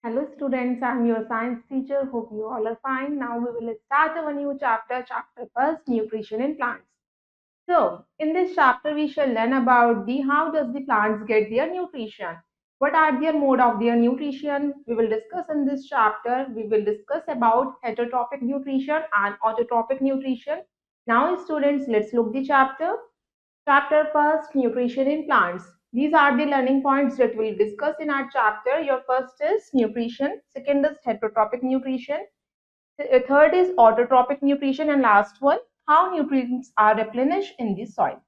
Hello students, I am your science teacher. Hope you all are fine. Now we will start our new chapter first, nutrition in plants. So, in this chapter we shall learn about the how does the plants get their nutrition? What are their mode of their nutrition? We will discuss in this chapter. We will discuss about heterotrophic nutrition and autotrophic nutrition. Now students, let's look the chapter. Chapter first, nutrition in plants. These are the learning points that we'll discuss in our chapter. Your first is nutrition, second is heterotrophic nutrition, third is autotrophic nutrition, and last one, how nutrients are replenished in the soil.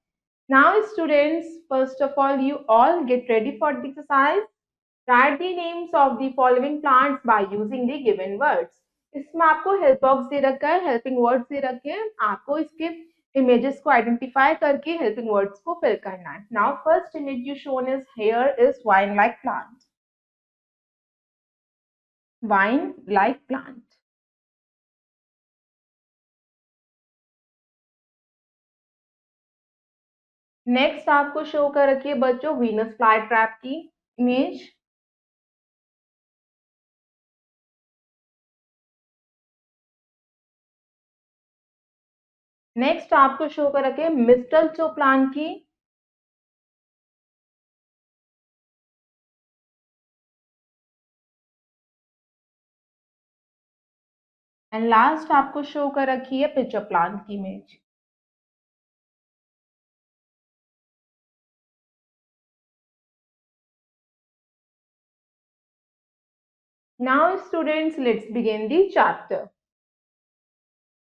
Now, students, first of all, you all get ready for the exercise. Write the names of the following plants by using the given words. इसमें आपको help box दे रखा है, helping words दे रखे हैं, आपको इसके images को identify करके हेल्पिंग वर्ड्स को फिल करना है. Now first image you shown is here is wine like plant. Wine like plant. Next आपको शो कर रखी है बच्चों वीनस फ्लाई ट्रैप की इमेज. नेक्स्ट आपको शो कर रखे मिस्टलचो प्लांट की. एंड लास्ट आपको शो कर रखी है पिचर प्लांट की image. Now students let's begin the chapter.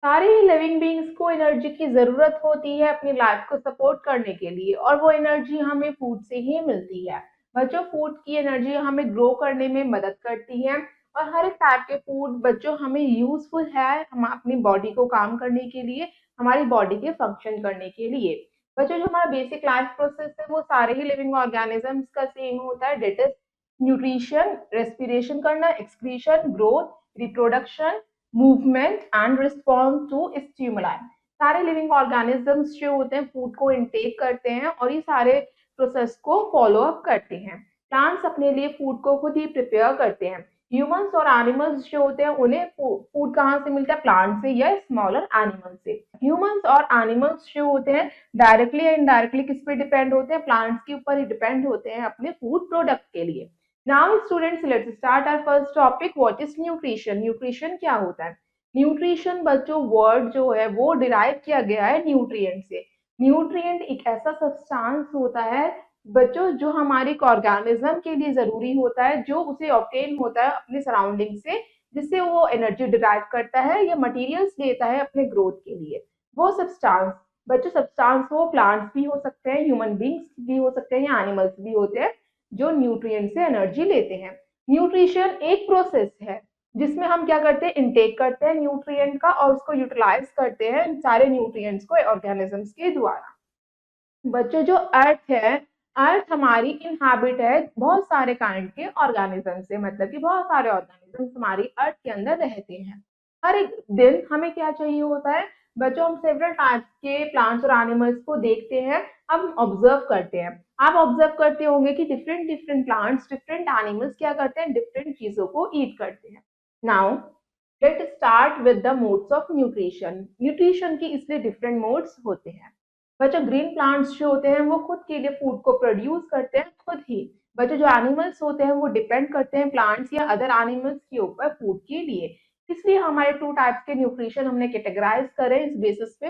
सारे ही लिविंग बींग्स को एनर्जी की जरूरत होती है अपनी लाइफ को सपोर्ट करने के लिए, और वो एनर्जी हमें फूड से ही मिलती है. बच्चों, फूड की एनर्जी हमें ग्रो करने में मदद करती है, और हर एक टाइप के फूड बच्चों हमें यूजफुल है हम अपनी बॉडी को काम करने के लिए, हमारी बॉडी के फंक्शन करने के लिए. बच्चों, जो हमारा बेसिक लाइफ प्रोसेस है वो सारे ही लिविंग ऑर्गेनिजम्स का सेम होता है. डेट इज न्यूट्रिशन, रेस्पिरेशन करना, excretion, growth, reproduction, movement and response to stimuli. सारे लिविंग ऑर्गेनिजम्स जो होते हैं फूड को इनटेक करते हैं और ये सारे प्रोसेस को फॉलो अप करते हैं. प्लांट्स अपने लिए फूड को खुद ही प्रिपेयर करते हैं. ह्यूमंस और एनिमल्स जो होते हैं उन्हें फूड कहाँ से मिलता है? प्लांट से या स्मॉलर एनिमल से. ह्यूमंस और एनिमल्स जो होते हैं डायरेक्टली या इनडायरेक्टली किस पे डिपेंड होते हैं? प्लांट्स के ऊपर ही डिपेंड होते हैं अपने फूड प्रोडक्ट के लिए. Now students, let's start our first topic. What is nutrition? Nutrition क्या होता है? न्यूट्रिशन बच्चों वर्ड जो है वो डिराइव किया गया है न्यूट्रिएंट से. न्यूट्रिएंट एक ऐसा सब्सटेंस होता है बच्चों जो हमारे ऑर्गेनिज्म के लिए जरूरी होता है, जो उसे ऑब्टेन होता है अपने सराउंडिंग से, जिससे वो एनर्जी डिराइव करता है या मटेरियल्स लेता है अपने ग्रोथ के लिए. वो सब्सटेंस बच्चों, सब्सटेंस वो प्लांट्स भी हो सकते हैं, ह्यूमन बींग्स भी हो सकते हैं या एनिमल्स भी होते हैं जो न्यूट्रिएंट से एनर्जी लेते हैं. न्यूट्रिशन एक प्रोसेस है जिसमें हम क्या करते हैं? इनटेक करते हैं न्यूट्रिएंट का और उसको यूटिलाइज करते हैं सारे न्यूट्रिएंट्स को ऑर्गेनिजम्स के द्वारा. बच्चों, जो अर्थ है, अर्थ हमारी इनहैबिट है बहुत सारे काइंड के ऑर्गेनिज्म से, मतलब कि बहुत सारे ऑर्गेनिजम्स हमारी अर्थ के अंदर रहते हैं. हर एक दिन हमें क्या चाहिए होता है बच्चों? हम सेवरल टाइप्स के प्लांट्स और एनिमल्स को देखते हैं, हम ऑब्जर्व करते हैं. आप ऑब्जर्व करते होंगे कि different different plants, different animals क्या करते हैं? डिफरेंट चीजों को ईट करते हैं. Now let start with the modes of nutrition. Nutrition की इसलिए डिफरेंट मोड्स होते हैं. बच्चों, ग्रीन प्लांट्स जो होते हैं वो खुद के लिए फूड को प्रोड्यूस करते हैं खुद ही. बच्चों, जो एनिमल्स होते हैं वो डिपेंड करते हैं प्लांट्स या अदर एनिमल्स के ऊपर फूड के लिए. इसलिए हमारे टू टाइप्स के न्यूट्रिशन हमने कैटेगराइज करे इस बेसिस पे.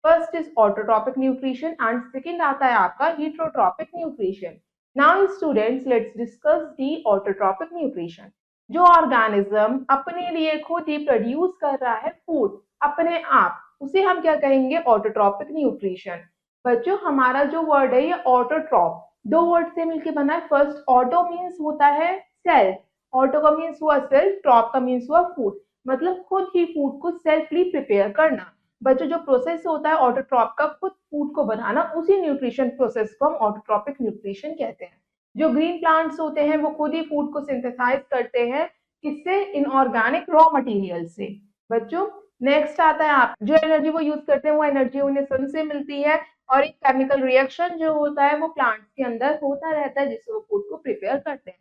First is autotrophic nutrition and second आता है आपका heterotrophic nutrition. Now students, let's discuss the autotrophic nutrition. जो ऑर्गेनिज्म अपने लिए खुद ही प्रोड्यूस कर रहा है फूड अपने आप, उसे हम क्या कहेंगे? Autotrophic nutrition. बच्चों, हमारा जो वर्ड है ये ऑटोट्रॉप दो वर्ड से मिलकर बना है. फर्स्ट ऑटो मीन्स होता है सेल्फ, ऑटो का मीन्स हुआ सेल्फ, ट्रॉप का मीन्स हुआ फूड, मतलब खुद ही फूड को सेल्फली प्रिपेयर करना. बच्चों, जो प्रोसेस होता है ऑटोट्रॉप का, खुद फूड को बनाना, उसी न्यूट्रिशन प्रोसेस को हम ऑटोट्रॉपिक न्यूट्रिशन कहते हैं. जो ग्रीन प्लांट्स होते हैं वो खुद ही फूड को सिंथेसाइज करते हैं, किससे? इनऑर्गेनिक रॉ मटेरियल से. बच्चों, नेक्स्ट आता है आप जो एनर्जी वो यूज करते हैं वो एनर्जी उन्हें सन से मिलती है, और एक केमिकल रिएक्शन जो होता है वो प्लांट्स के अंदर होता रहता है जिससे वो फूड को प्रिपेयर करते हैं.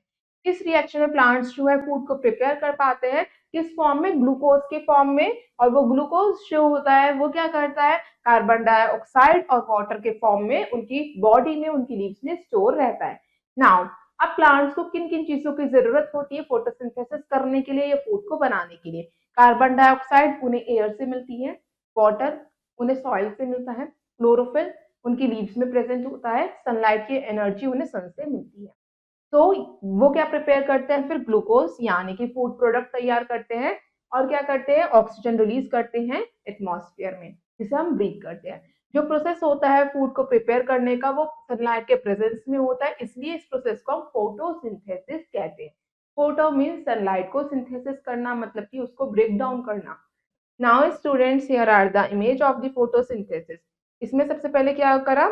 इस रिएक्शन में प्लांट्स जो है फूड को प्रिपेयर कर पाते हैं, किस फॉर्म में, ग्लूकोज के फॉर्म में। और वो ग्लूकोज जो होता है वो क्या करता है, कार्बन डाइऑक्साइड और वाटर के फॉर्म में उनकी बॉडी में, उनकी लीव्स में स्टोर रहता है। नाउ अब प्लांट्स को किन किन चीजों की जरूरत होती है फोटोसिंथेसिस करने के लिए या फूड को बनाने के लिए। कार्बन डाइऑक्साइड उन्हें एयर से मिलती है, वाटर उन्हें सॉइल से मिलता है, क्लोरोफिल उनकी लीव्स में प्रेजेंट होता है, सनलाइट की एनर्जी उन्हें सन से मिलती है। तो वो क्या प्रिपेयर करते हैं, फिर ग्लूकोज यानी कि फूड प्रोडक्ट तैयार करते हैं, और क्या करते हैं, ऑक्सीजन रिलीज करते हैं एटमॉस्फेयर में, जिसे हम ब्रीथ करते हैं। जो प्रोसेस होता है फूड को प्रिपेयर करने का वो सनलाइट के प्रेजेंस में होता है, इसलिए इस प्रोसेस को हम फोटोसिंथेसिस कहते हैं। फोटो मीन सनलाइट को, सिंथेसिस करना मतलब कि उसको ब्रेक डाउन करना। Now students, here are the image of the photosynthesis. इसमें सबसे पहले क्या करा,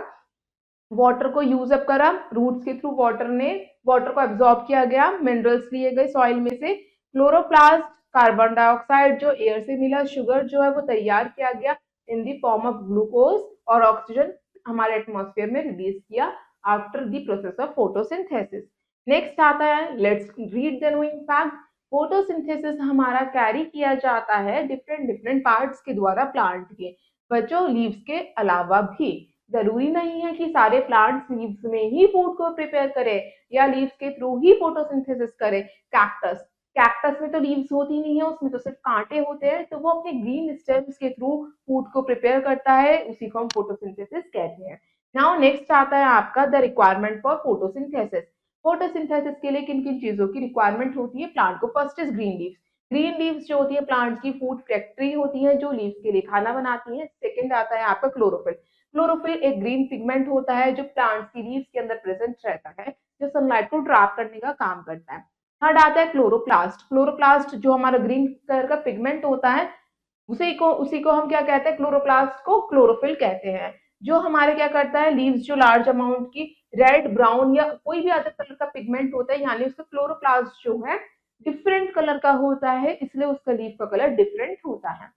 वाटर को यूज अप करा, रूट्स के थ्रू वाटर को एब्जॉर्ब किया गया, मिनरल्स लिए गए सॉइल में से, क्लोरोप्लास्ट कार्बन डाइऑक्साइड जो एयर से मिला, शुगर जो है वो तैयार किया गया in the form of glucose, और ऑक्सीजन हमारे एटमॉस्फेयर में रिलीज किया after the process of photosynthesis. Next आता है, let's read the knowing fact. Photosynthesis हमारा कैरी किया जाता है डिफरेंट डिफरेंट पार्ट्स के द्वारा प्लांट के, बच्चों लीव्स के अलावा भी। जरूरी नहीं है कि सारे प्लांट्स लीव्स में ही फूड को प्रिपेयर करें या लीव्स के थ्रू ही फोटोसिंथेसिस करें। कैक्टस कैक्टस में तो लीव्स होती नहीं है, उसमें तो सिर्फ कांटे होते हैं, तो वो अपने ग्रीन स्टेम्स के थ्रू फूड को प्रिपेयर करता है, उसी को हम फोटोसिंथेसिस कहते हैं। नाउ नेक्स्ट आता है आपका the requirement for photosynthesis. Photosynthesis के लिए किन किन चीजों की रिक्वायरमेंट होती है प्लांट को। First is green leaves. Green leaves जो होती है प्लांट की फूड फैक्ट्री होती है जो लीव्स के लिए खाना बनाती है। सेकंड आता है आपका क्लोरोफिल। क्लोरोफिल एक ग्रीन पिगमेंट होता है जो प्लांट्स की लीव्स के अंदर प्रेजेंट रहता है, जो सनलाइट को ट्रैप करने का काम करता है। थर्ड आता है क्लोरोप्लास्ट। क्लोरोप्लास्ट जो हमारा ग्रीन कलर का पिगमेंट होता है, उसी को हम क्या कहते हैं, क्लोरोप्लास्ट को क्लोरोफिल कहते हैं। जो हमारे क्या करता है, लीव्स जो लार्ज अमाउंट की रेड, ब्राउन या कोई भी अदर कलर का पिगमेंट होता है, यानी उसका क्लोरोप्लास्ट जो है डिफरेंट कलर का होता है, इसलिए उसका लीव का कलर डिफरेंट होता है।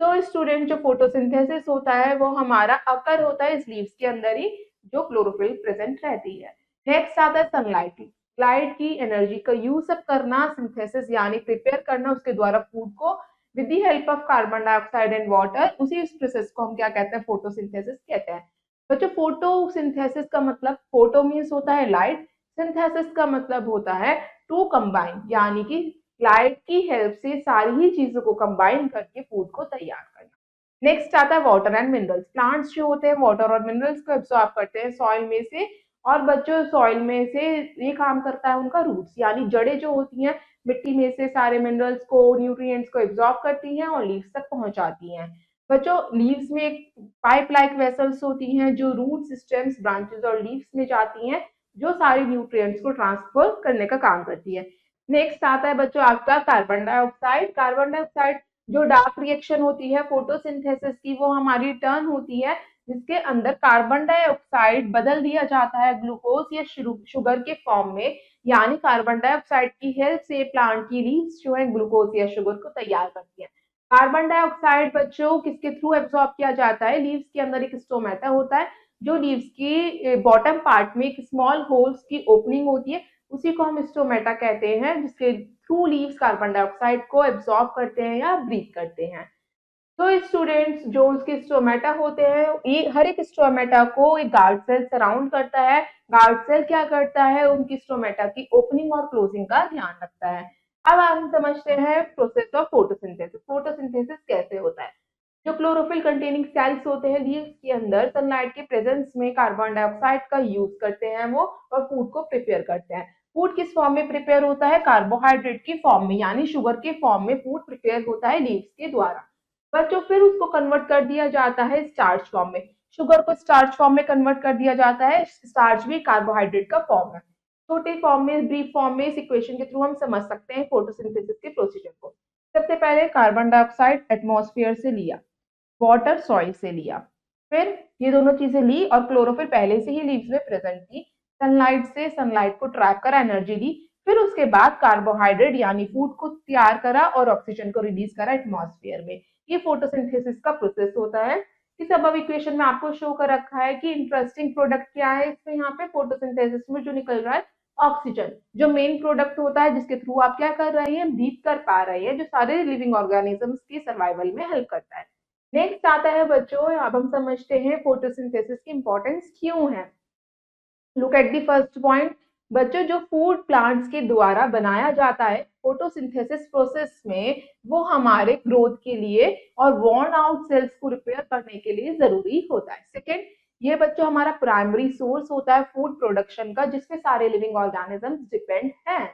तो स्टूडेंट, जो फोटोसिंथेसिस होता है वो हमारा अकर होता है इस लीव्स के अंदर ही, जो क्लोरोफिल प्रेजेंट रहती है। नेक्स्ट आता है सनलाइट। लाइट की एनर्जी का यूज अप करना, सिंथेसिस यानी प्रिपेयर करना उसके द्वारा फूड को with the help of carbon dioxide and water, उसी इस प्रोसेस को हम क्या कहते हैं, फोटोसिंथेसिस कहते हैं। बच्चों, फोटोसिंथेसिस का मतलब, फोटो मीन्स होता है लाइट, सिंथेसिस का मतलब होता है टू कंबाइन, यानी कि लाइट की हेल्प से सारी ही चीजों को कंबाइन करके फूड को तैयार करना। नेक्स्ट आता है वाटर एंड मिनरल्स। प्लांट्स जो होते हैं वाटर और मिनरल्स को एब्सॉर्ब करते हैं सॉइल में से, और बच्चों सॉइल में से ये काम करता है उनका रूट्स, यानी जड़ें जो होती हैं मिट्टी में से सारे मिनरल्स को, न्यूट्रिएंट्स को एब्सॉर्ब करती हैं और लीव्स तक पहुंचाती हैं। बच्चों, लीव्स में एक पाइप लाइक वेसल्स होती हैं जो रूट्स, स्टेम्स, ब्रांचेस और लीव्स में जाती हैं, जो सारे न्यूट्रिएंट्स को ट्रांसफर करने का काम करती है। नेक्स्ट आता है बच्चों आपका कार्बन डाइऑक्साइड। कार्बन डाइऑक्साइड जो डार्क रिएक्शन होती है फोटोसिंथेसिस की, वो हमारी टर्न होती है जिसके अंदर कार्बन डाइऑक्साइड बदल दिया जाता है ग्लूकोज या शुगर के फॉर्म में, यानी कार्बन डाइऑक्साइड की हेल्प से प्लांट की लीव्स जो है ग्लूकोज या शुगर को तैयार करती है। कार्बन डाइऑक्साइड बच्चों किसके थ्रू एब्सॉर्ब किया जाता है, लीव्स के अंदर एक स्टोमेटा होता है, जो लीव्स की बॉटम पार्ट में एक स्मॉल होल्स की ओपनिंग होती है, उसी को हम स्टोमेटा कहते हैं, जिसके थ्रू लीव्स कार्बन डाइऑक्साइड को एब्सॉर्ब करते हैं या ब्रीथ करते हैं। तो स्टूडेंट्स, जो उसके स्टोमेटा होते हैं, ये हर एक स्टोमेटा को एक गार्ड सेल सराउंड करता है। गार्ड सेल क्या करता है, उनकी स्टोमेटा की ओपनिंग और क्लोजिंग का ध्यान रखता है। अब हम समझते हैं प्रोसेस ऑफ फोटोसिंथेसिस। फोटोसिंथेसिस कैसे होता है। जो क्लोरोफिल कंटेनिंग सेल्स होते हैं लीव्स के अंदर, सनलाइट के प्रेजेंस में कार्बन डाइऑक्साइड का यूज करते हैं वो, और फूड को प्रिपेयर करते हैं। फूड किस फॉर्म में प्रिपेयर होता है, कार्बोहाइड्रेट की फॉर्म में, यानी शुगर के फॉर्म में फूड प्रिपेयर होता है लीव्स के द्वारा। बच्चों, फिर उसको कन्वर्ट कर दिया जाता है स्टार्च फॉर्म में। शुगर को स्टार्च फॉर्म में कन्वर्ट कर दिया जाता है। स्टार्च भी कार्बोहाइड्रेट का फॉर्म है। छोटे फॉर्म में, ब्रीफ फॉर्म में, इस इक्वेशन के थ्रू हम समझ सकते हैं फोटोसिंथेसिस के प्रोसीजर को। सबसे पहले कार्बन डाइऑक्साइड एटमॉस्फेयर से लिया, वाटर सॉइल से लिया, फिर ये दोनों चीजें ली, और क्लोरोफिल पहले से ही लीव्स में प्रेजेंट थी, सनलाइट से सनलाइट को ट्रैप करा, एनर्जी दी, फिर उसके बाद कार्बोहाइड्रेट यानी फूड को तैयार करा और ऑक्सीजन को रिलीज करा एटमॉस्फेयर में। ये फोटोसिंथेसिस का प्रोसेस होता है। इस अब इक्वेशन में आपको शो कर रखा है कि इंटरेस्टिंग प्रोडक्ट क्या है इसमें, यहाँ पे फोटोसिंथेसिस में जो निकल रहा है ऑक्सीजन जो मेन प्रोडक्ट होता है जिसके थ्रू आप क्या कर रहे हैं, ब्रीथ कर पा रहे हैं, जो सारे लिविंग ऑर्गेनिजम्स की सर्वाइवल में हेल्प करता है। नेक्स्ट आता है बच्चों, अब हम समझते हैं फोटोसिंथेसिस की इंपॉर्टेंस क्यों है। Look at the first point. बच्चों, जो फूड प्लांट्स के द्वारा बनाया जाता है फोटोसिंथेसिस प्रोसेस में, वो हमारे ग्रोथ के लिए और वॉर्न आउट सेल्स को रिपेयर करने के लिए जरूरी होता है। सेकेंड, ये बच्चों हमारा प्राइमरी सोर्स होता है फूड प्रोडक्शन का, जिसपे सारे लिविंग ऑर्गेनिजम्स डिपेंड हैं।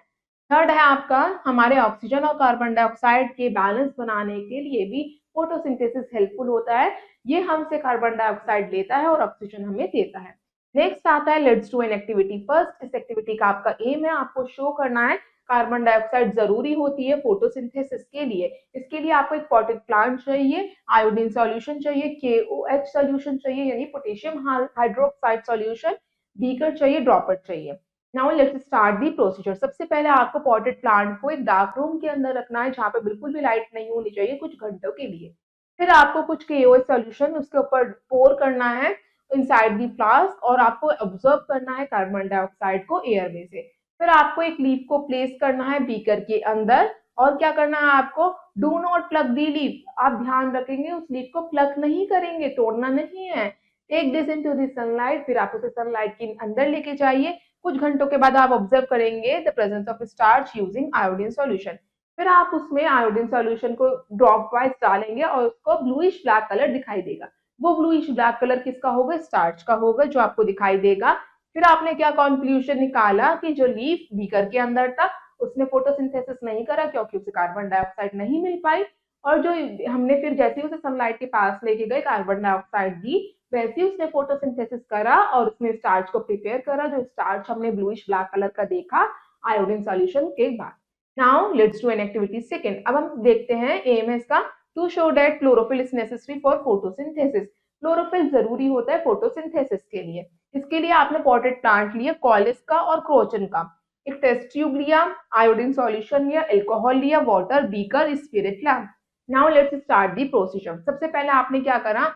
थर्ड है आपका, हमारे ऑक्सीजन और कार्बन डाइऑक्साइड के बैलेंस बनाने के लिए भी फोटोसिंथेसिस हेल्पफुल होता है। ये हमसे कार्बन डाइऑक्साइड लेता है और ऑक्सीजन हमें देता है। नेक्स्ट आता है let's do an activity. First, इस एक्टिविटी का आपका एम है, आपको शो करना है कार्बन डाइऑक्साइड जरूरी होती है फोटोसिंथेसिस के लिए। इसके लिए आपको एक पॉटेड प्लांट चाहिए, आयोडीन सॉल्यूशन चाहिए, KOH सॉल्यूशन चाहिए यानी पोटेशियम हाइड्रोक्साइड सॉल्यूशन, बीकर चाहिए, ड्रॉपर चाहिए। Now let's start the procedure. सबसे पहले आपको पॉटेड प्लांट को एक डार्क रूम के अंदर रखना है, जहाँ पे बिल्कुल भी लाइट नहीं होनी चाहिए कुछ घंटों के लिए। फिर आपको कुछ KOH सॉल्यूशन उसके ऊपर पोर करना है इनसाइड दी फ्लास्क, और आपको ऑब्जर्व करना है कार्बन डाइऑक्साइड को एयर में से। फिर आपको एक लीफ को प्लेस करना है बीकर के अंदर, और क्या करना है आपको, do not plug the leaf. आप ध्यान रखेंगे उस लीफ को प्लग नहीं करेंगे, तोड़ना नहीं है। Take this into the sunlight, फिर आप उसे सनलाइट के अंदर लेके जाइए। कुछ घंटों के बाद आप ऑब्जर्व करेंगे the presence of starch using iodine solution. फिर आप उसमें आयोडीन सॉल्यूशन को ड्रॉप वाइज डालेंगे और उसको ब्लूइश ब्लैक कलर दिखाई देगा। वो ब्लूइश ब्लैक कलर किसका होगा, स्टार्च का होगा, जो आपको दिखाई देगा। फिर आपने क्या कंक्लूजन निकाला कि जो लीफ बीकर के अंदर था उसने फोटोसिंथेसिस नहीं करा, क्योंकि उसे कार्बन डाइऑक्साइड नहीं मिल पाई। और जो हमने फिर जैसे ही उसे सनलाइट के पास लेके गए, कार्बन डाइऑक्साइड दी, वैसे ही उसने फोटोसिंथेसिस करा और उसने स्टार्च को प्रिपेयर करा, जो स्टार्च हमने ब्लूइश ब्लैक कलर का देखा आयोडीन सॉल्यूशन के बाद। Now let's do an activity second. अब हम देखते हैं एम है इसका, to show that chlorophyll is necessary for photosynthesis. Chlorophyll जरूरी होता है फोटोसिंथेसिस के लिए। इसके लिए आपने पॉटेड प्लांट लिया कॉलिस का और क्रोचन का, एक टेस्ट ट्यूब लिया, आयोडीन सॉल्यूशन लिया, अल्कोहल लिया, water, beaker, spirit lamp. Now let's start the procedure. सबसे पहले आपने क्या करा,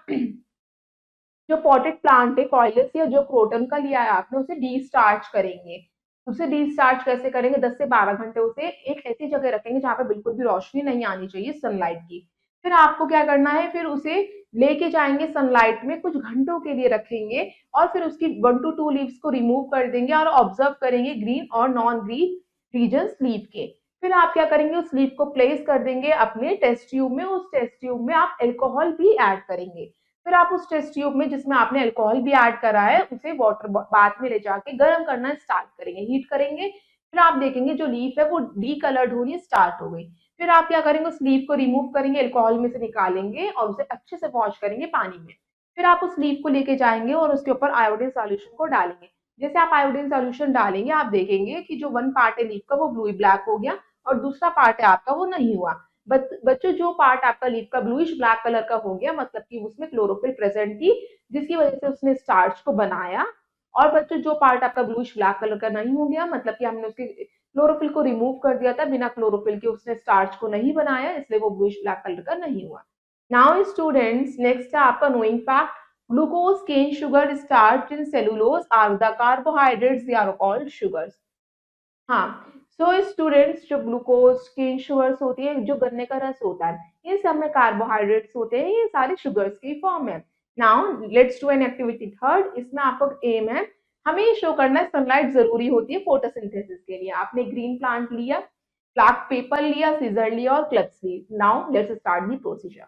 जो पॉटेड प्लांट है कॉइलिस या जो क्रोटन का लिया है आपने, उसे डीस्टार्च करेंगे। उसे डीस्टार्च कैसे करेंगे, 10 से 12 घंटे उसे एक ऐसी जगह रखेंगे जहाँ पे बिल्कुल भी रोशनी नहीं आनी चाहिए सनलाइट की। फिर आपको क्या करना है, फिर उसे लेके जाएंगे सनलाइट में, कुछ घंटों के लिए रखेंगे, और फिर उसकी 1 to 2 लीव्स को रिमूव कर देंगे और ऑब्जर्व करेंगे ग्रीन और नॉन ग्रीन रीजन लीफ के। फिर आप क्या करेंगे, उस लीफ को प्लेस कर देंगे अपने टेस्ट ट्यूब में। उस टेस्ट ट्यूब में आप अल्कोहल भी ऐड करेंगे। फिर आप उस टेस्ट ट्यूब में जिसमें आपने अल्कोहल भी ऐड करा है, उसे वाटर बाथ में ले जाके गर्म करना स्टार्ट करेंगे, हीट करेंगे। फिर आप देखेंगे जो लीफ है वो डी कलर्ड होनी स्टार्ट हो गई। फिर आप क्या करेंगे, उस लीफ को रिमूव करेंगे, अल्कोहल में से निकालेंगे और उसे अच्छे से वॉश करेंगे पानी में। फिर आप उस लीफ को लेके जाएंगे और उसके ऊपर आयोडीन सॉल्यूशन को डालेंगे। जैसे आप आयोडीन सॉल्यूशन डालेंगे, आप देखेंगे कि जो वन पार्ट है लीफ का वो ब्लू ब्लैक हो गया, और दूसरा पार्ट है आपका वो नहीं हुआ। बच्चों, जो पार्ट आपका लीफ का ब्लूइश ब्लैक कलर का हो गया, मतलब कि उसमें क्लोरोफिल प्रेजेंट थी, जिसकी वजह से उसने स्टार्च को बनाया। और बच्चों, जो पार्ट आपका ब्लूइश ब्लैक कलर का नहीं हो गया, मतलब कि हमने उसके क्लोरोफिल को रिमूव कर दिया था, बिना क्लोरोफिल के उसने स्टार्च को नहीं बनाया, इसलिए वो ब्लूइश ब्लैक कलर का नहीं हुआ। नाउ स्टूडेंट्स, नेक्स्ट है आपका knowing fact. Glucose, cane sugar, starch in cellulose are the carbohydrates, they are called sugars. हाँ, सो स्टूडेंट्स, जो ग्लूकोज की शुगर्स होती है, जो गन्ने का रस होता है, ये सब में कार्बोहाइड्रेट्स होते हैं, ये सारे शुगर्स की फॉर्म है। Now let's do an activity third. इसमें आपको एम है, हमें ये शो करना है सनलाइट जरूरी होती है फोटोसिंथेसिस के लिए। आपने ग्रीन प्लांट लिया, ब्लैक पेपर लिया, सीजर लिया और क्लिप्स ली। Now let's start the procedure.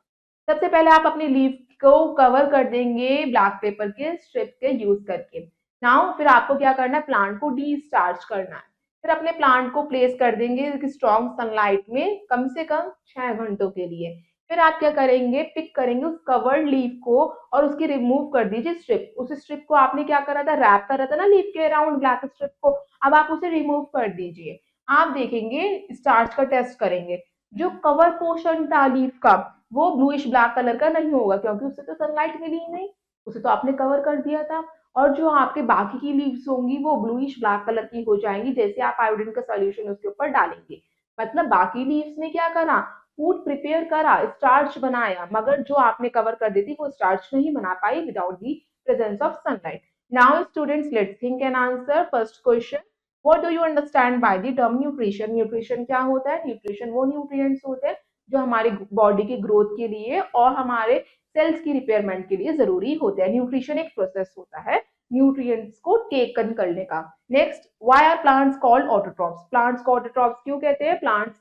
सबसे पहले आप अपनी लीफ को कवर कर देंगे ब्लैक पेपर के स्ट्रिप के यूज करके। नाउ फिर आपको क्या करना है, प्लांट को डी स्टार्च करना है। फिर अपने प्लांट को प्लेस कर देंगे स्ट्रॉन्ग सनलाइट में कम से कम 6 घंटों के लिए। फिर आप क्या करेंगे, पिक करेंगे उस कवर्ड लीफ को और उसकी रिमूव कर दीजिए स्ट्रिप। उस स्ट्रिप को आपने क्या करा था, रैप करा था ना लीफ के अराउंड ब्लैक स्ट्रिप को, अब आप उसे रिमूव कर दीजिए। आप देखेंगे, स्टार्च का टेस्ट करेंगे, जो कवर पोर्शन था लीफ का वो ब्लूइश ब्लैक कलर का नहीं होगा, क्योंकि उसे तो सनलाइट मिली ही नहीं, उसे तो आपने कवर कर दिया था। और जो आपके बाकी की लीव्स होंगी वो ब्लूइश ब्लैक कलर की हो जाएंगी, जैसे आप आयोडीन का सॉल्यूशन उसके ऊपर डालेंगे। मतलब बाकी लीव्स ने क्या करा, फूड प्रिपेयर करा, स्टार्च बनाया, मगर जो आपने कवर कर दी थी वो स्टार्च नहीं बना पाई without the presence of sunlight. Now students, let's think and answer first question. What do you understand by the term nutrition? Nutrition क्या होता है? न्यूट्रिशन वो न्यूट्रिएंट्स होते हैं जो हमारी बॉडी की ग्रोथ के लिए और हमारे सेल्स की रिपेयरमेंट के लिए जरूरी होते हैं। न्यूट्रिशन एक प्रोसेस होता है न्यूट्रिएंट्स को टेकन करने का। Next, why are plants called autotrophs? Plants को ऑटोट्रॉफ्स क्यों कहते हैं? Plants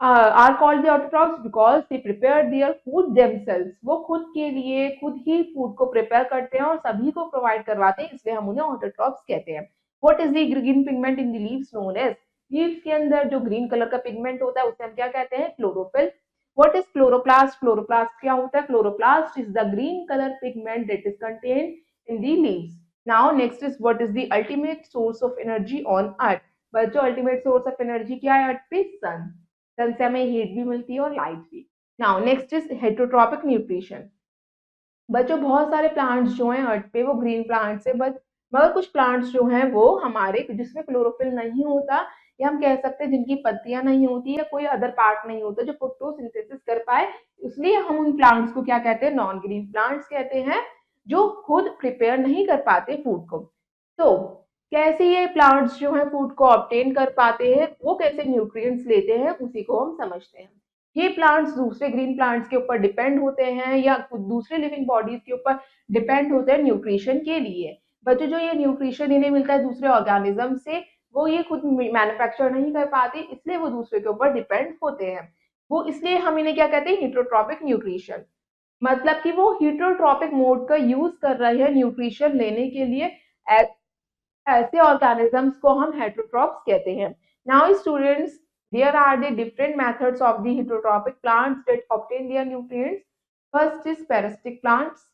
are called the autotrophs because they prepare their food themselves. वो खुद के लिए खुद ही फूड को प्रिपेयर करते हैं और सभी को प्रोवाइड करवाते हैं, इसलिए हम उन्हें ऑटोट्रॉफ्स कहते हैं। What is the green pigment in the leaves known as? Leaves के अंदर जो ग्रीन कलर का पिगमेंट होता है उसे हम क्या कहते हैं? Chlorophyll. What is chloroplast? Chloroplast क्या होता है? Chloroplast is the green colour pigment that is contained in the leaves. Now next is what is the ultimate source of energy on earth? बच्चों, अल्टीमेट सोर्स ऑफ एनर्जी क्या है अर्थ पे? सन। सन से हमें heat भी मिलती है और लाइट भी। Now next is heterotrophic nutrition. बच्चों, बहुत सारे प्लांट्स जो हैं अर्थ पे वो ग्रीन प्लांट्स है, बट मगर कुछ प्लांट्स जो हैं वो हमारे जिसमें क्लोरोफिल नहीं होता, या हम कह सकते हैं जिनकी पत्तियां नहीं होती या कोई अदर पार्ट नहीं होता जो फोटोसिंथेसिस कर पाए, इसलिए हम उन प्लांट्स को क्या कहते हैं? नॉन ग्रीन प्लांट्स कहते हैं, जो खुद प्रिपेयर नहीं कर पाते फूड को। तो कैसे ये प्लांट्स जो है फूड को ऑब्टेन कर पाते हैं, वो कैसे न्यूट्रिएंट्स लेते हैं, उसी को हम समझते हैं। ये प्लांट्स दूसरे ग्रीन प्लांट्स के ऊपर डिपेंड होते हैं या कुछ दूसरे लिविंग बॉडीज के ऊपर डिपेंड होते हैं न्यूट्रिशन के लिए। बच्चों, जो ये न्यूट्रिशन इन्हें मिलता है दूसरे ऑर्गेनिज्म से, वो ये खुद मैन्युफैक्चर नहीं कर पाते, इसलिए वो दूसरे के ऊपर डिपेंड होते हैं। वो इसलिए हम इन्हें क्या कहते हैं? Heterotrophic nutrition. मतलब कि वो हेटरोट्रॉपिक मोड का यूज कर रहे हैं न्यूट्रिशन लेने के लिए। ऐसे ऑर्गेनिजम्स को हम हेटरोट्रॉप्स कहते हैं। Now students, there are the different methods of the heterotrophic plants that obtain their nutrients. First is parasitic plants,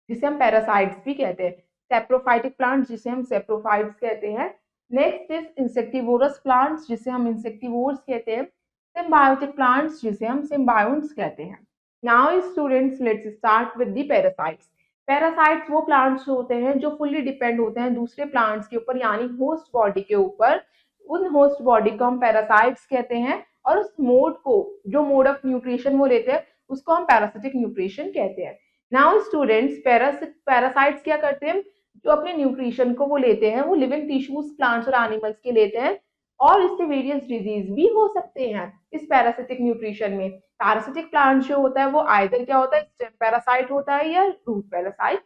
जिसे हम पैरासाइट्स भी कहते हैं। सेप्रोफाइटिक प्लांट्स, जिसे हम सेप्रोफाइट्स कहते हैं। नेक्स्ट इज इंसेक्टिवोरस प्लांट्स, जिसे हम इंसेक्टिवोर्स कहते हैं। सिम्बायोटिक प्लांट्स, जिसे हम सिम्बायोन्ट्स कहते हैं। Now students, let's start with the parasites. Parasites वो प्लांट्स होते हैं जो फुल्ली डिपेंड होते हैं दूसरे प्लांट्स के ऊपर, यानी होस्ट बॉडी के ऊपर। उन होस्ट बॉडी को हम पैरासाइट्स कहते हैं, और उस मोड को, जो मोड ऑफ न्यूट्रिशन वो लेते हैं, उसको हम पैरासिटिक न्यूट्रिशन कहते हैं। नाउ स्टूडेंट्स, पैरासाइट्स क्या करते हैं? जो अपने न्यूट्रिशन को वो लेते हैं, वो लिविंग टिश्यूज प्लांट्स और एनिमल्स के लेते हैं, और इससे वेरियस डिजीज भी हो सकते हैं इस पैरासिटिक न्यूट्रिशन में। पैरासिटिक प्लांट जो होता है वो आइदर क्या होता है? स्टेम पैरासाइट होता है या रूट पैरासाइट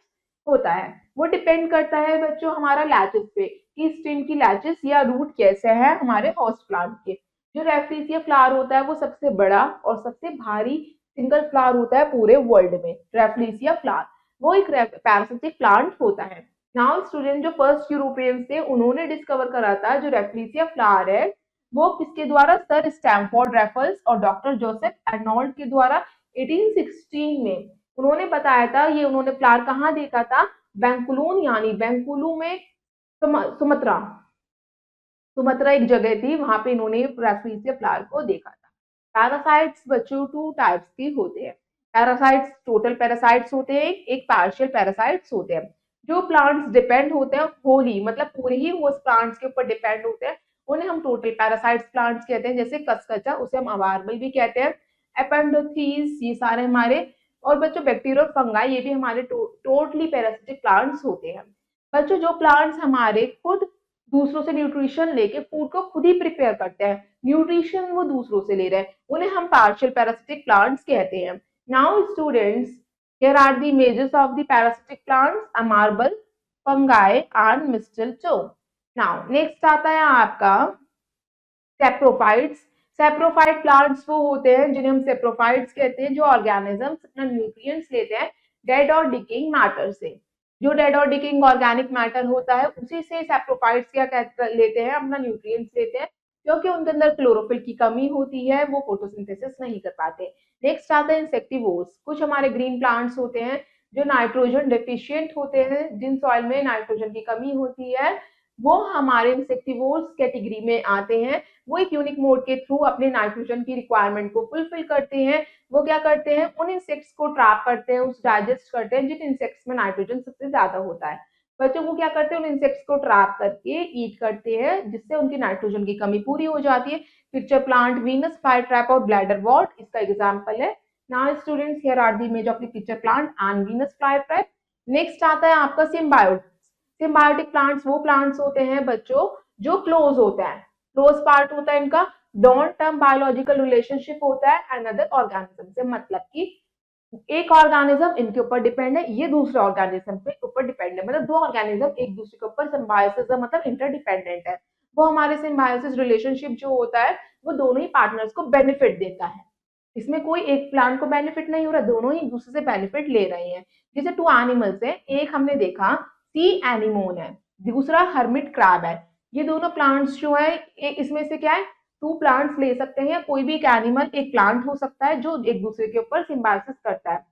होता है। वो डिपेंड करता है बच्चों हमारा लैचेस पे, कि स्टेम की लैचेस या रूट कैसे है हमारे होस्ट प्लांट के। जो रेफ्रीसिया फ्लावर होता है वो सबसे बड़ा और सबसे भारी सिंगल फ्लावर होता है पूरे वर्ल्ड में, रेफ्लीसिया फ्लावर। वो एक पैरासिटिक प्लांट होता है। नाउ स्टूडेंट, जो फर्स्ट यूरोपियंस थे उन्होंने डिस्कवर करा था जो रेफ्लीसिया फ्लावर है वो किसके द्वारा? सर स्टैमफोर्ड रैफल्स और डॉक्टर जोसेफ अर्नोल्ड के द्वारा 1816 में उन्होंने बताया था। ये उन्होंने फ्लावर कहाँ देखा था? बेंकुलून, यानी बेंकुलू में, सुमत्रा। सुमत्रा एक जगह थी, वहां पे इन्होंने रेफ्रीसिया फ्लावर को देखा था। पैरासाइट्स बच्चों टू टाइप्स के होते हैं। पैरासाइट्स टोटल पैरासाइट्स होते हैं, एक पार्शियल पैरासाइट्स होते हैं। जो प्लांट्स डिपेंड होते हैं होली, मतलब पूरे ही वो प्लांट्स के ऊपर डिपेंड होते हैं, उन्हें हम टोटल पैरासाइट्स प्लांट्स कहते हैं। जैसे कसकचा, उसे हम अवार्बल भी कहते हैं। एपेंडोथीज, ये सारे हमारे। और बच्चों बैक्टीरिया और फंगाई, ये भी हमारे टोटली पैरासिटिक प्लांट्स होते हैं। बच्चों, जो प्लांट्स हमारे खुद दूसरों से न्यूट्रिशन लेके फूड को खुद ही प्रिपेयर करते हैं, न्यूट्रिशन वो दूसरों से ले रहे हैं, उन्हें हम पार्शियल पैरासिटिक प्लांट्स कहते हैं। Now students, here are the images of the parasitic plants, a marble, fungi and mistletoe. Now next आता है आपका सेप्रोफाइट्स। सेप्रोफाइट प्लांट्स वो होते हैं जिन्हें हम सेप्रोफाइट्स कहते हैं, जो ऑर्गेनिजम्स अपना न्यूट्रिएंट्स लेते हैं डेड और डिकिंग मैटर से। जो डेड और डिकिंग ऑर्गेनिक मैटर होता है उसी से सेप्रोफाइट्स क्या लेते हैं? अपना न्यूट्रिएंट्स लेते हैं, क्योंकि उनके अंदर क्लोरोफिल की कमी होती है, वो फोटोसिंथेसिस नहीं कर पाते। नेक्स्ट आता है इंसेक्टिवोर्स। कुछ हमारे ग्रीन प्लांट्स होते हैं जो नाइट्रोजन डेफिशिएंट होते हैं, जिन सॉइल में नाइट्रोजन की कमी होती है, वो हमारे इंसेक्टिवोर्स कैटेगरी में आते हैं। वो एक यूनिक मोड के थ्रू अपने नाइट्रोजन की रिक्वायरमेंट को फुलफिल करते हैं। वो क्या करते हैं? उन इंसेक्ट्स को ट्रैप करते हैं, उस डाइजेस्ट करते हैं जिन इंसेक्ट्स में नाइट्रोजन सबसे ज्यादा होता है। बच्चों, वो क्या करते हैं? उन इंसेक्ट्स को ट्रैप करके ईट करते हैं, जिससे उनकी नाइट्रोजन की कमी पूरी हो जाती है। Pitcher plant Venus fly trap और ब्लैडर वॉर्ट इसका एग्जाम्पल है। Now students, here are the image of the pitcher plant and Venus fly trap. Next आता है आपका सिम्बायोट। सिम्बायोटिक प्लांट्स वो प्लांट्स होते हैं बच्चों जो क्लोज होता है, क्लोज पार्ट होता है इनका, लॉन्ग टर्म बायोलॉजिकल रिलेशनशिप होता है अनदर ऑर्गेनिज्म से, मतलब कि एक ऑर्गेनिज्म इनके ऊपर डिपेंड है, ये दूसरे ऑर्गेनिज्म पे ऊपर डिपेंड है, मतलब दो ऑर्गेनिज्म एक दूसरे के ऊपर सिम्बायोसिस मतलब इंटरडिपेंडेंट है। वो हमारे सिम्बायोसिस रिलेशनशिप जो होता है वो दोनों ही पार्टनर्स को बेनिफिट देता है। इसमें कोई एक प्लांट को बेनिफिट नहीं हो रहा, दोनों ही एक दूसरे से बेनिफिट ले रहे हैं। जैसे टू एनिमल्स है, एक हमने देखा सी एनिमोन है, दूसरा हर्मिट क्रैब है। ये दोनों प्लांट्स जो है, एक इसमें से क्या है, टू प्लांट्स ले सकते हैं, या कोई भी एक एनिमल एक प्लांट हो सकता है जो एक दूसरे के ऊपर सिम्बायोसिस करता है।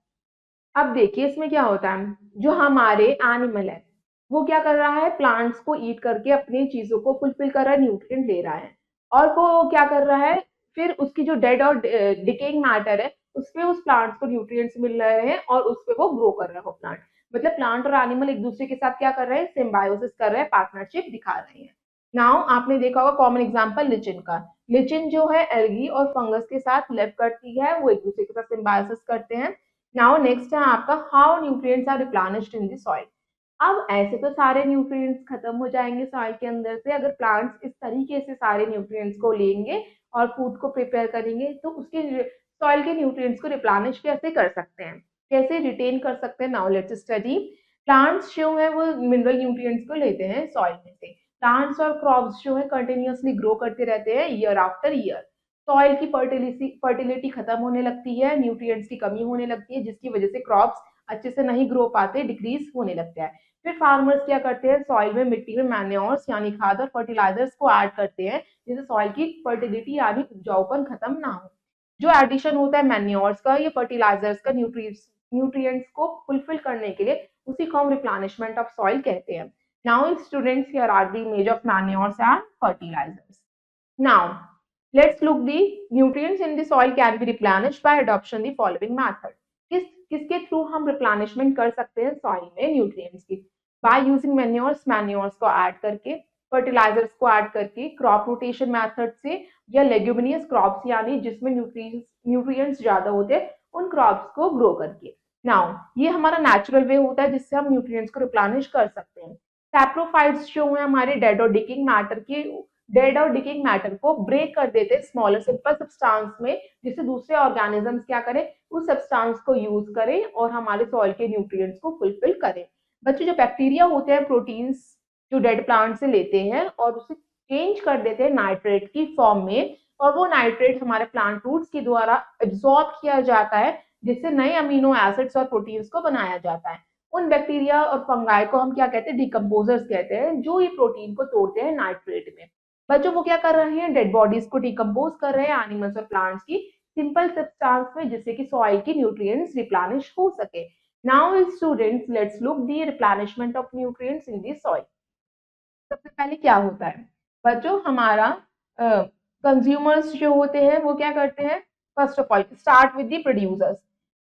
अब देखिए इसमें क्या होता है, जो हमारे एनिमल है वो क्या कर रहा है, प्लांट्स को ईट करके अपनी चीजों को फुलफिल कर रहा है, न्यूट्रिएंट ले रहा है, और वो क्या कर रहा है, फिर उसकी जो डेड और डिकेइंग मैटर है उसपे उस प्लांट्स को न्यूट्रिएंट्स मिल रहे हैं और उसपे वो ग्रो कर रहा है वो प्लांट। मतलब प्लांट और एनिमल एक दूसरे के साथ क्या कर रहे हैं, सिम्बायोसिस कर रहे हैं, पार्टनरशिप दिखा रहे हैं। नाउ आपने देखा होगा कॉमन एग्जांपल लिचिन का, लिचिन जो है एल्गी और फंगस के साथ लिव करती है, वो एक दूसरे के साथ सिम्बायोसिस करते हैं। नाउ नेक्स्ट है आपका how nutrients are replenished in the soil. अब ऐसे तो सारे न्यूट्रिएंट्स खत्म हो जाएंगे सॉइल के अंदर से, अगर प्लांट्स इस तरीके से सारे न्यूट्रिएंट्स को लेंगे और फूड को प्रिपेयर करेंगे तो उसके सॉइल के न्यूट्रिएंट्स को रिप्लेनिश कैसे कर सकते हैं, कैसे रिटेन कर सकते हैं। Now let's study. प्लांट्स जो है वो मिनरल न्यूट्रिएंट्स को लेते हैं सॉइल में से। प्लांट्स और क्रॉप्स जो है कंटिन्यूअसली ग्रो करते रहते हैं ईयर आफ्टर ईयर। सॉइल की फर्टिलिटी खत्म होने लगती है, न्यूट्रिएंट्स की कमी होने लगती है, जिसकी वजह से क्रॉप्स अच्छे से नहीं ग्रो पाते, डिक्रीज होने लगता है। फिर फार्मर्स क्या करते हैं, सॉइल में मिट्टी में मैन्योर्स यानी खाद और फर्टिलाइजर्स को ऐड करते हैं, जिससे सॉइल की फर्टिलिटी यानी उपजाऊपन खत्म ना हो। जो एडिशन होता है मैन्योर्स का या फर्टिलाइजर्स का न्यूट्रिएंट्स को फुलफिल करने के लिए, उसी को हम रिप्लेनिशमेंट ऑफ सॉइल कहते हैं। Now students, here are the image of manures and fertilisers. Now, let's look the nutrients in the soil can be replenished by adoption the following method. किसके थ्रू हम रिप्लेनिशमेंट कर सकते हैं soil में nutrients की? By using manures को add करके, fertilisers को ऐड करके, क्रॉप रोटेशन मेथड से, या लेग्यूमिनियस क्रॉप्स यानी जिसमें न्यूट्रिएंट्स ज्यादा होते हैं उन क्रॉप्स को ग्रो करके। नाउ ये हमारा नेचुरल वे होता है जिससे हम न्यूट्रिएंट्स को रिप्लेनिश कर सकते हैं। सैप्रोफाइट्स जो है हमारे डेड और डिकिंग मैटर को ब्रेक कर देते हैं स्मॉलर सिंपल सब्सटेंस में, जिससे दूसरे ऑर्गेनिजम्स क्या करें, उस सब्सटेंस को यूज करें और हमारे सॉइल के न्यूट्रिएंट्स को फुलफिल करें। बच्चे, जो बैक्टीरिया होते हैं प्रोटीन्स जो डेड प्लांट से लेते हैं और उसे चेंज कर देते हैं नाइट्रेट की फॉर्म में, और वो नाइट्रेट हमारे प्लांट रूट्स के द्वारा एब्सॉर्ब किया जाता है, जिससे नए अमीनो एसिड्स और प्रोटीन्स को बनाया जाता है। उन बैक्टीरिया और फंगाई को हम क्या कहते हैं, डिकम्पोजर्स कहते हैं, जो ये प्रोटीन को तोड़ते हैं नाइट्रेट में। बच्चों, वो क्या कर रहे हैं, डेड बॉडीज को डिकम्पोज कर रहे हैं एनिमल्स और प्लांट्स की सिंपल सब्सटेंस में, जिससे कि सॉइल की न्यूट्रिएंट्स रिप्लेनिश हो सके। Now students, let's look the replenishment of nutrients in the soil. सबसे पहले क्या होता है बच्चों, हमारा कंज्यूमर्स जो होते हैं वो क्या करते हैं, first of all start with the producers.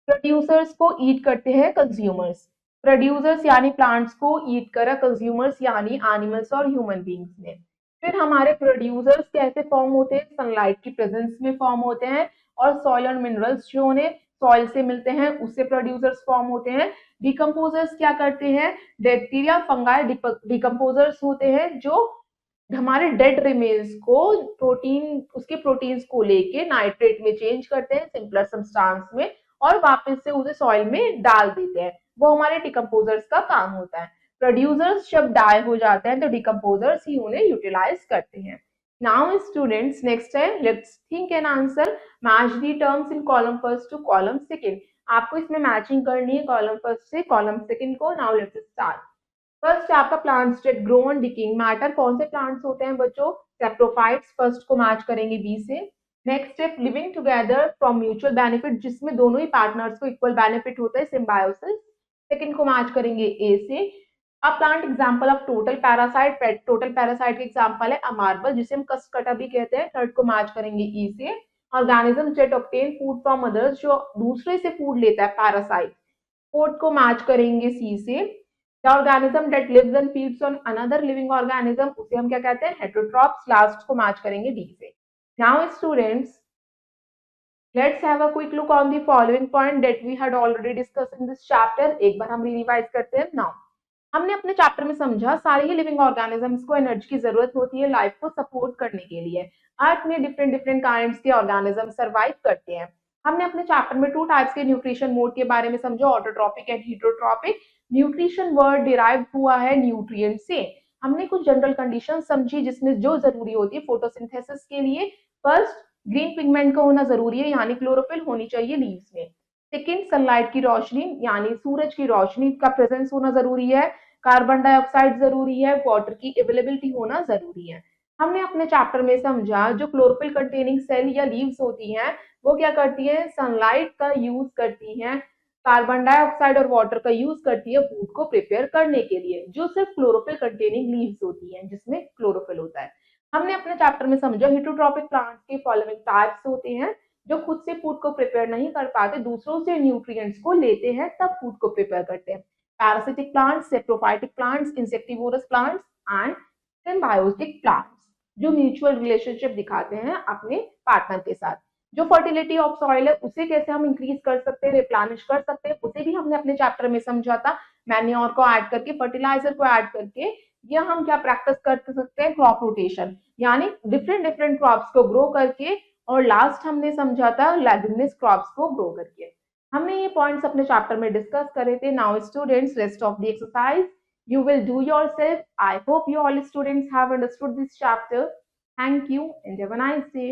Producers को ईट करते हैं कंज्यूमर्स। प्रोड्यूसर्स यानी प्लांट्स को ईट करा कंज्यूमर्स यानी एनिमल्स और ह्यूमन बींग्स ने। फिर हमारे प्रोड्यूसर्स कैसे फॉर्म होते हैं, सनलाइट की प्रेजेंस में फॉर्म होते हैं, और सॉइल और मिनरल्स जो उन्हें सॉइल से मिलते हैं उससे प्रोड्यूसर्स फॉर्म होते हैं। डिकम्पोजर्स क्या करते हैं, बैक्टीरिया फंगाई डिकम्पोजर्स होते हैं, जो हमारे डेड रिमेन्स को प्रोटीन्स को लेके नाइट्रेट में चेंज करते हैं सिंपलर सब्सटेंस में, और वापस से उसे सॉइल में डाल देते हैं। वो हमारे डिकम्पोजर्स का काम होता है। प्रोड्यूसर्स जब डाई हो जाते हैं तो डिकम्पोजर्स ही उन्हें यूटिलाइज करते हैं। नाउ स्टूडेंट्स, नेक्स्ट है let's think and answer match the terms in column first to column second. आपको इसमें मैचिंग करनी है कॉलम फर्स्ट से कॉलम सेकंड को। Now let's start. फर्स्ट आपका plants that grow on decaying matter, कौन से प्लांट्स होते हैं बच्चों, सैप्रोफाइट्स, फर्स्ट को मैच करेंगे बी से। Next step, living together from mutual benefit, जिसमें दोनों ही पार्टनर्स को इक्वल बेनिफिट होता है, सिम्बायोसिस, सेकंड को मैच करेंगे ए से। अब plant example of total parasite, total parasite का एग्जांपल है अमार्बल, जिसे हम कस्कटा भी कहते हैं, थर्ड को मैच करेंगे ई से। Organism that obtain food from others, जो दूसरे से फूड लेता है पैरासाइट, फोर्थ को मैच करेंगे सी से। The organism that lives and feeds on another living organism, उसे हम क्या कहते हैं, heterotrophs, लास्ट को मैच करेंगे डी से। Now students, let's have a quick look on the following point that we had already discussed in this chapter। एक बार हम रिवाइज करते हैं। Now हमने अपने चैप्टर में समझा सारे ही लिविंग ऑर्गेनिजम्स को एनर्जी की जरूरत होती है लाइफ को सपोर्ट करने के लिए। अर्थ में डिफरेंट डिफरेंट काइंड्स के ऑर्गेनिज्म सर्वाइव करते हैं। हमने अपने चैप्टर में टू टाइप्स के न्यूट्रिशन मोड के बारे में समझा, autotrophic and heterotrophic. Nutrition word derive हुआ है न्यूट्रिएंट से। हमने कुछ जनरल कंडीशन समझी जिसमें जो जरूरी होती है फोटोसिंथेसिस के लिए। फर्स्ट, ग्रीन पिगमेंट का होना जरूरी है, यानी क्लोरोफिल होनी चाहिए लीव्स में। सेकेंड, सनलाइट की रोशनी यानी सूरज की रोशनी का प्रेजेंस होना जरूरी है। कार्बन डाइऑक्साइड जरूरी है, वाटर की अवेलेबिलिटी होना जरूरी है। हमने अपने चैप्टर में समझा जो क्लोरोफिल कंटेनिंग सेल या लीव्स होती हैं वो क्या करती है, सनलाइट का यूज करती हैं, कार्बन डाइऑक्साइड और वाटर का यूज करती है फूड को प्रिपेयर करने के लिए, जो सिर्फ क्लोरोफिल कंटेनिंग लीव्स होती हैं जिसमें क्लोरोफिल होता है। हमने अपने चैप्टर में समझा हिटोट्रॉपिक प्लांट्स के फॉलोइंग टाइप्स होते हैं, जो खुद से फूड को प्रिपेयर नहीं कर पाते, दूसरों से न्यूट्रिएंट्स को लेते हैं तब फूड को प्रिपेयर करते हैं। Parasitic plants, saprophytic plants, insectivorous plants and symbiotic plants, जो म्यूचुअल रिलेशनशिप दिखाते हैं अपने पार्टनर के साथ। जो फर्टिलिटी ऑफ सॉइल है उसे कैसे हम इंक्रीज कर सकते हैं, रिप्लेनिश कर सकते हैं, उसे भी हमने अपने चैप्टर में समझा था। मैन्योर को ऐड करके, फर्टिलाइजर को ऐड करके, या हम क्या प्रैक्टिस कर सकते हैं, क्रॉप रोटेशन, यानी डिफरेंट डिफरेंट क्रॉप्स को ग्रो करके, और लास्ट हमने समझा था लेग्यूमिनस क्रॉप्स को ग्रो करके। हमने ये पॉइंट्स अपने चैप्टर में डिस्कस करे थे। Now students, rest of the exercise you will do yourself. I hope you all students have understood this chapter. Thank you and have a nice day.